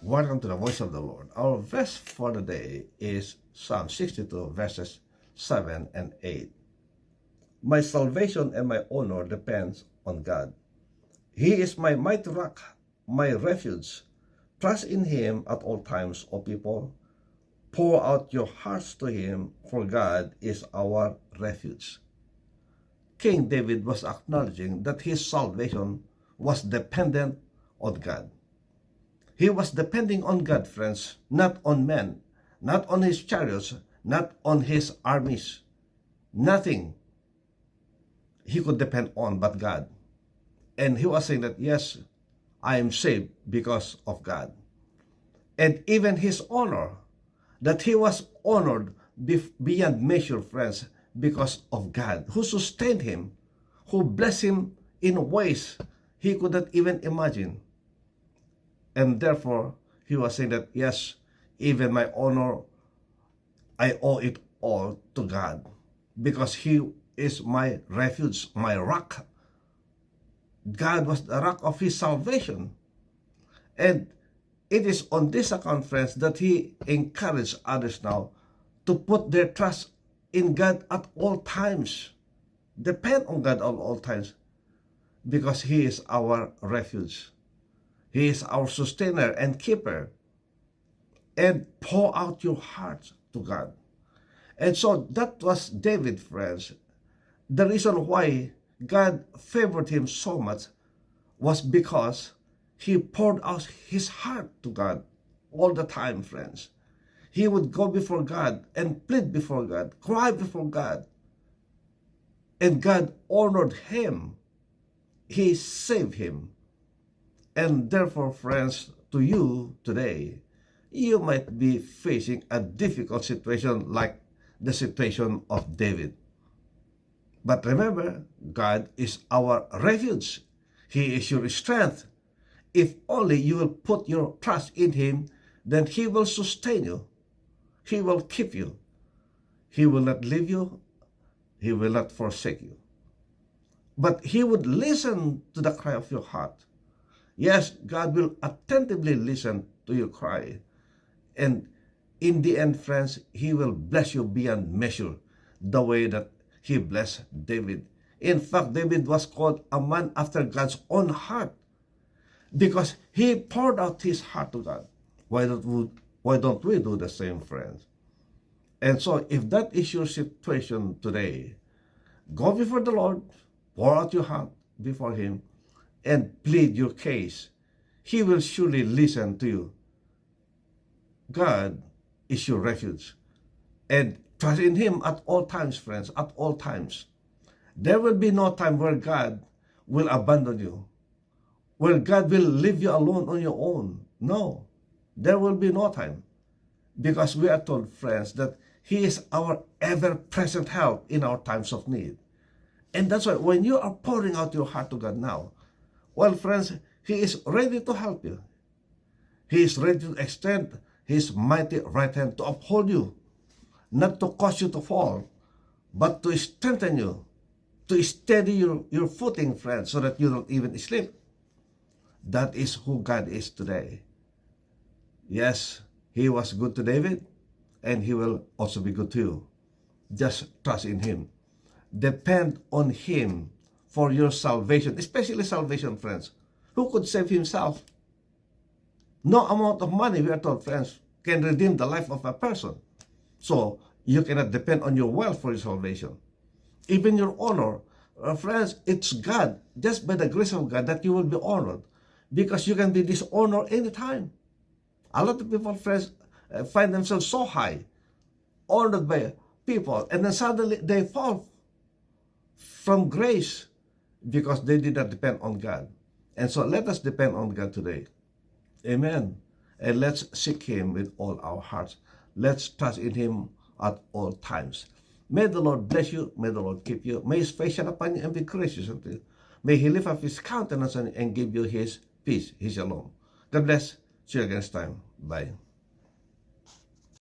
Welcome to the voice of the Lord. Our verse for the day is Psalm 62, verses 7 and 8. My salvation and my honor depends on God. He is my mighty rock, my refuge. Trust in Him at all times, O people. Pour out your hearts to Him, for God is our refuge. King David was acknowledging that his salvation was dependent on God. He was depending on God, friends, not on men, not on his chariots, not on his armies. Nothing he could depend on but God. And he was saying that, yes, I am saved because of God. And even his honor, that he was honored beyond measure, friends, because of God, who sustained him, who blessed him in ways he could not even imagine. And therefore, he was saying that, yes, even my honor, I owe it all to God, because He is my refuge, my rock. God was the rock of his salvation. And it is on this account, friends, that he encouraged others now to put their trust in God at all times. Depend on God at all times, because He is our refuge. He is our sustainer and keeper. And pour out your heart to God. And so that was David, friends. The reason why God favored him so much was because he poured out his heart to God all the time, friends. He would go before God and plead before God, cry before God. And God honored him. He saved him. And therefore, friends, to you today, you might be facing a difficult situation like the situation of David. But remember, God is our refuge. He is your strength. If only you will put your trust in Him, then He will sustain you. He will keep you. He will not leave you. He will not forsake you. But He would listen to the cry of your heart. Yes, God will attentively listen to your cry. And in the end, friends, He will bless you beyond measure, the way that He blessed David. In fact, David was called a man after God's own heart, because he poured out his heart to God. Why don't we do the same, friends? And so if that is your situation today, go before the Lord, pour out your heart before Him, and plead your case. He will surely listen to you. God is your refuge. And trust in Him at all times, friends, at all times. There will be no time where God will abandon you, where God will leave you alone on your own. No, there will be no time. Because we are told, friends, that He is our ever-present help in our times of need. And that's why when you are pouring out your heart to God now, well, friends, He is ready to help you. He is ready to extend His mighty right hand to uphold you, not to cause you to fall, but to strengthen you, to steady your footing, friends, so that you don't even slip. That is who God is today. Yes, He was good to David, and He will also be good to you. Just trust in Him. Depend on Him for your salvation, especially salvation, friends. Who could save himself? No amount of money, we are told, friends, can redeem the life of a person. So you cannot depend on your wealth for your salvation. Even your honor, friends, it's God, just by the grace of God, that you will be honored, because you can be dishonored anytime. A lot of people, friends, find themselves so high, honored by people, and then suddenly they fall from grace because they did not depend on God. And so let us depend on God today. Amen. And let's seek Him with all our hearts. Let's trust in Him at all times. May the Lord bless you. May the Lord keep you. May His face shine upon you and be gracious unto you. May He lift up His countenance on you and give you His peace, His shalom. God bless. See you again next time. Bye.